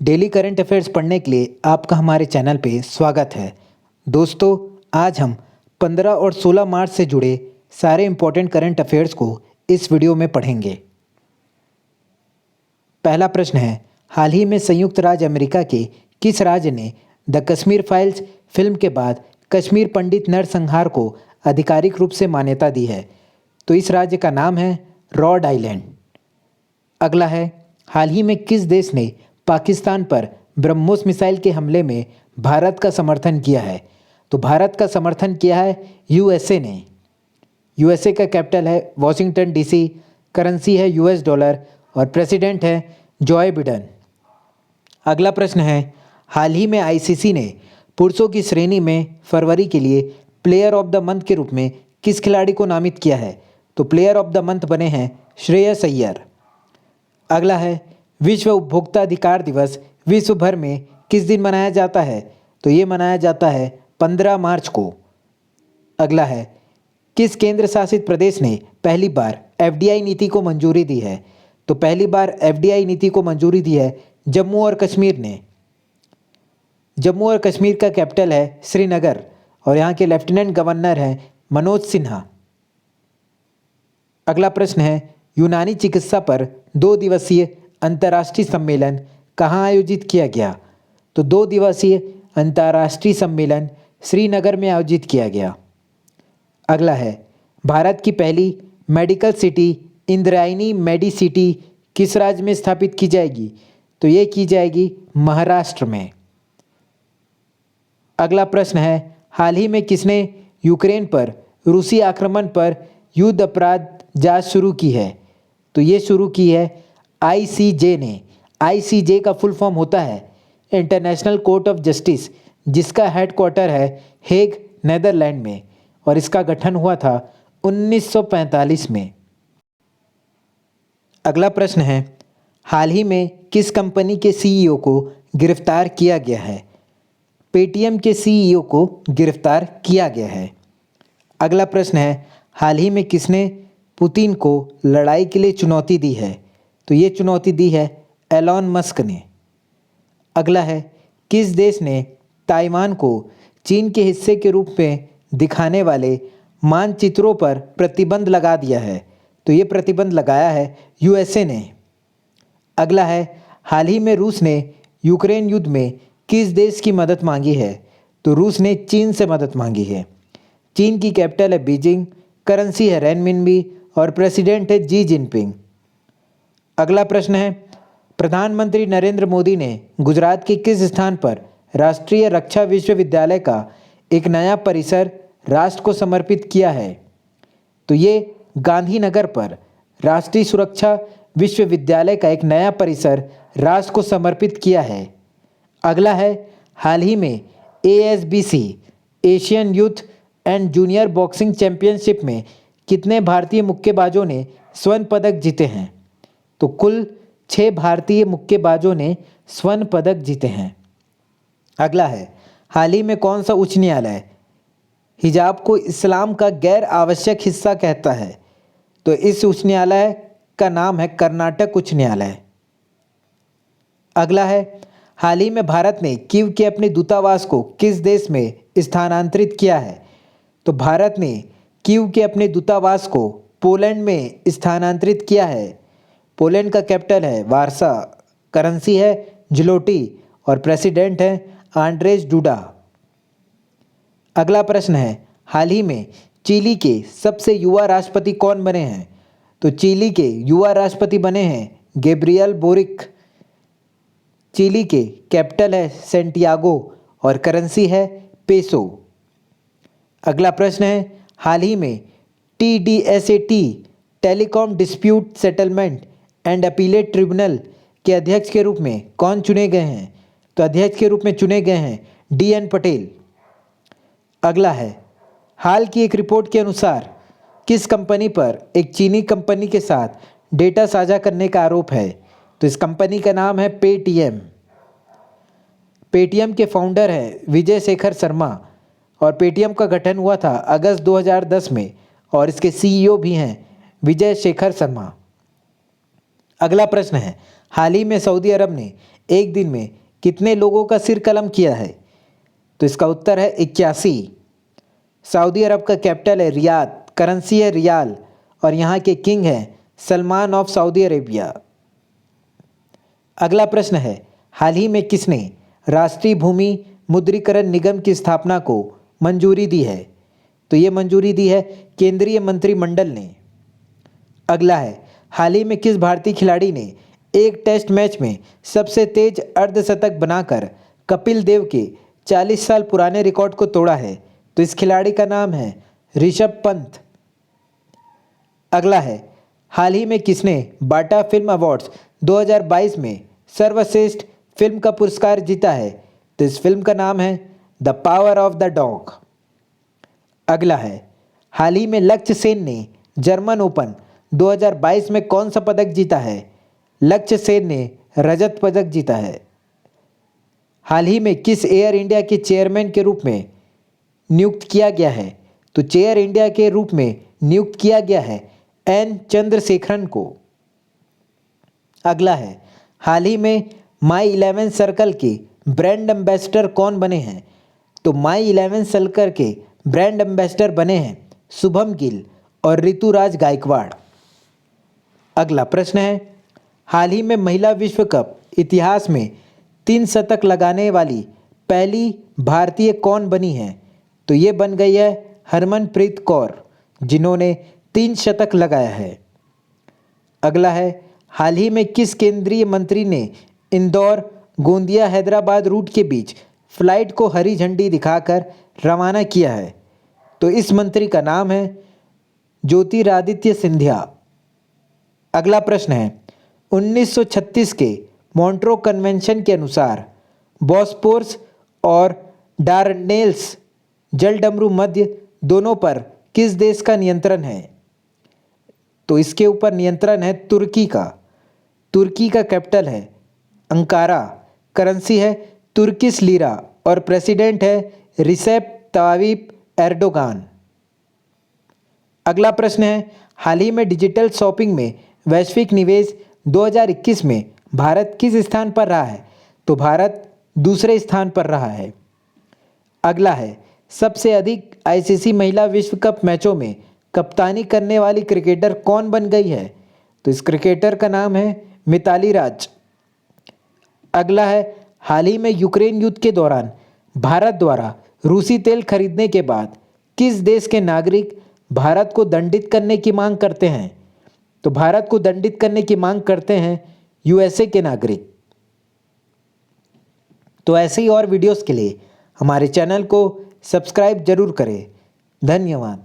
Daily current affairs पढ़ने के लिए आपका हमारे चैनल पे स्वागत है। दोस्तों, आज हम 15 और 16 मार्च से जुड़े सारे इम्पोर्टेंट करंट अफेयर्स को इस वीडियो में पढ़ेंगे। पहला प्रश्न है, हाल ही में संयुक्त राज्य अमेरिका के किस राज्य ने द कश्मीर फाइल्स फिल्म के बाद कश्मीर पंडित नरसंहार को आधिकारिक रूप से मान्यता दी है? तो इस राज्य का नाम है रॉड आइलैंड। अगला है, हाल ही में किस देश ने पाकिस्तान पर ब्रह्मोस मिसाइल के हमले में भारत का समर्थन किया है? तो भारत का समर्थन किया है यूएसए ने। यूएसए का कैपिटल है वॉशिंगटन डीसी, करेंसी है यूएस डॉलर और प्रेसिडेंट है जॉय बिडेन। अगला प्रश्न है, हाल ही में आईसीसी ने पुरुषों की श्रेणी में फरवरी के लिए प्लेयर ऑफ द मंथ के रूप में किस खिलाड़ी को नामित किया है? तो प्लेयर ऑफ द मंथ बने हैं श्रेयस अय्यर। अगला है, विश्व उपभोक्ता अधिकार दिवस विश्व भर में किस दिन मनाया जाता है? तो ये मनाया जाता है 15 मार्च को। अगला है, किस केंद्र शासित प्रदेश ने पहली बार एफडीआई नीति को मंजूरी दी है? तो पहली बार एफडीआई नीति को मंजूरी दी है जम्मू और कश्मीर ने। जम्मू और कश्मीर का कैपिटल है श्रीनगर और यहाँ के लेफ्टिनेंट गवर्नर हैं मनोज सिन्हा। अगला प्रश्न है, यूनानी चिकित्सा पर 2 दिवसीय अंतर्राष्ट्रीय सम्मेलन कहाँ आयोजित किया गया? तो 2 दिवसीय अंतर्राष्ट्रीय सम्मेलन श्रीनगर में आयोजित किया गया। अगला है, भारत की पहली मेडिकल सिटी इंद्रायणी मेडिसिटी किस राज्य में स्थापित की जाएगी? तो ये की जाएगी महाराष्ट्र में। अगला प्रश्न है, हाल ही में किसने यूक्रेन पर रूसी आक्रमण पर युद्ध अपराध जांच शुरू की है? तो ये शुरू की है आईसीजे ने। आईसीजे का फुल फॉर्म होता है इंटरनेशनल कोर्ट ऑफ जस्टिस, जिसका हेडक्वार्टर है हेग नेदरलैंड में और इसका गठन हुआ था 1945 में। अगला प्रश्न है, हाल ही में किस कंपनी के सीईओ को गिरफ्तार किया गया है? पेटीएम के सीईओ को गिरफ्तार किया गया है। अगला प्रश्न है, हाल ही में किसने पुतिन को लड़ाई के लिए चुनौती दी है? तो ये चुनौती दी है एलॉन मस्क ने। अगला है, किस देश ने ताइवान को चीन के हिस्से के रूप में दिखाने वाले मानचित्रों पर प्रतिबंध लगा दिया है? तो ये प्रतिबंध लगाया है यूएसए ने। अगला है, हाल ही में रूस ने यूक्रेन युद्ध में किस देश की मदद मांगी है? तो रूस ने चीन से मदद मांगी है। चीन की कैपिटल है बीजिंग, करेंसी है रेनमिनबी और प्रेसिडेंट है जी जिनपिंग। अगला प्रश्न है, प्रधानमंत्री नरेंद्र मोदी ने गुजरात के किस स्थान पर राष्ट्रीय रक्षा विश्वविद्यालय का एक नया परिसर राष्ट्र को समर्पित किया है? तो ये गांधीनगर पर राष्ट्रीय सुरक्षा विश्वविद्यालय का एक नया परिसर राष्ट्र को समर्पित किया है। अगला है, हाल ही में ASBC Asian youth and junior boxing championship में कितने भारतीय मुक्केबाजों ने स्वर्ण पदक जीते हैं? तो कुल 6 भारतीय मुक्केबाजों ने स्वर्ण पदक जीते हैं। अगला है, हाल ही में कौन सा उच्च न्यायालय हिजाब को इस्लाम का गैर आवश्यक हिस्सा कहता है? तो इस उच्च न्यायालय का नाम है कर्नाटक उच्च न्यायालय। अगला है, हाल ही में भारत ने कीव के अपने दूतावास को किस देश में स्थानांतरित किया है? तो भारत ने कीव के अपने दूतावास को पोलैंड में स्थानांतरित किया है। पोलैंड का कैपिटल है वारसा, करेंसी है ज़्लोटी और प्रेसिडेंट है आंड्रेज डूडा। अगला प्रश्न है, हाल ही में चिली के सबसे युवा राष्ट्रपति कौन बने हैं? तो चिली के युवा राष्ट्रपति बने हैं गैब्रियल बोरिक। चिली के कैपिटल है सेंटियागो और करेंसी है पेसो। अगला प्रश्न है, हाल ही में TDSAT telecom dispute settlement and appellate tribunal के अध्यक्ष के रूप में कौन चुने गए हैं? तो अध्यक्ष के रूप में चुने गए हैं डीएन पटेल। अगला है, हाल की एक रिपोर्ट के अनुसार किस कंपनी पर एक चीनी कंपनी के साथ डेटा साझा करने का आरोप है? तो इस कंपनी का नाम है पेटीएम। पेटीएम के फाउंडर हैं विजय शेखर शर्मा और पेटीएम का गठन हुआ था अगस्त 2010 में और इसके सीईओ भी हैं विजय शेखर शर्मा। अगला प्रश्न है, हाल ही में सऊदी अरब ने एक दिन में कितने लोगों का सिर कलम किया है? तो इसका उत्तर है 81। सऊदी अरब का कैपिटल है रियाद, करेंसी है रियाल और यहाँ के किंग हैं सलमान ऑफ सऊदी अरेबिया। अगला प्रश्न है, हाल ही में किसने राष्ट्रीय भूमि मुद्रीकरण निगम की स्थापना को मंजूरी दी है? तो ये मंजूरी दी है केंद्रीय मंत्रिमंडल ने। अगला है, हाल ही में किस भारतीय खिलाड़ी ने एक टेस्ट मैच में सबसे तेज अर्धशतक बनाकर कपिल देव के 40 साल पुराने रिकॉर्ड को तोड़ा है? तो इस खिलाड़ी का नाम है ऋषभ पंत। अगला है, हाल ही में किसने बाटा फिल्म अवार्ड्स 2022 में सर्वश्रेष्ठ फिल्म का पुरस्कार जीता है? तो इस फिल्म का नाम है the power of the dog. अगला है, हाल ही में लक्ष्य सेन ने जर्मन ओपन 2022 में कौन सा पदक जीता है? लक्ष्य सेन ने रजत पदक जीता है। हाल ही में किस एयर इंडिया के चेयरमैन के रूप में नियुक्त किया गया है? तो चेयर इंडिया के रूप में नियुक्त किया गया है एन चंद्रशेखरन को। अगला है, हाल ही में माई 11 सर्कल के ब्रांड एम्बेसडर कौन बने हैं? तो माई 11 सर्कल के ब्रांड एम्बेसडर बने हैं शुभम गिल और ऋतुराज गायकवाड़। अगला प्रश्न है, हाल ही में महिला विश्व कप इतिहास में 3 शतक लगाने वाली पहली भारतीय कौन बनी है? तो ये बन गई है हरमनप्रीत कौर, जिन्होंने 3 शतक लगाया है। अगला है, हाल ही में किस केंद्रीय मंत्री ने इंदौर गोंदिया हैदराबाद रूट के बीच फ्लाइट को हरी झंडी दिखाकर रवाना किया है? तो इस मंत्री का नाम है ज्योतिरादित्य सिंधिया। अगला प्रश्न है, 1936 के मॉन्ट्रो कन्वेंशन के अनुसार बॉस्पोरस और डार्डेनेल्स जलडमरू मध्य दोनों पर किस देश का नियंत्रण है? तो इसके ऊपर नियंत्रण है तुर्की का। तुर्की का कैपिटल है अंकारा, करेंसी है तुर्किश लीरा और प्रेसिडेंट है रिसेप तायिप एर्दोगान। अगला प्रश्न है, हाल ही में डिजिटल शॉपिंग में वैश्विक निवेश 2021 में भारत किस स्थान पर रहा है? तो भारत दूसरे स्थान पर रहा है। अगला है, सबसे अधिक आईसीसी महिला विश्व कप मैचों में कप्तानी करने वाली क्रिकेटर कौन बन गई है? तो इस क्रिकेटर का नाम है मिताली राज। अगला है, हाल ही में यूक्रेन युद्ध के दौरान भारत द्वारा रूसी तेल खरीदने के बाद किस देश के नागरिक भारत को दंडित करने की मांग करते हैं? तो भारत को दंडित करने की मांग करते हैं यूएसए के नागरिक। तो ऐसे ही और वीडियोस के लिए हमारे चैनल को सब्सक्राइब जरूर करें। धन्यवाद।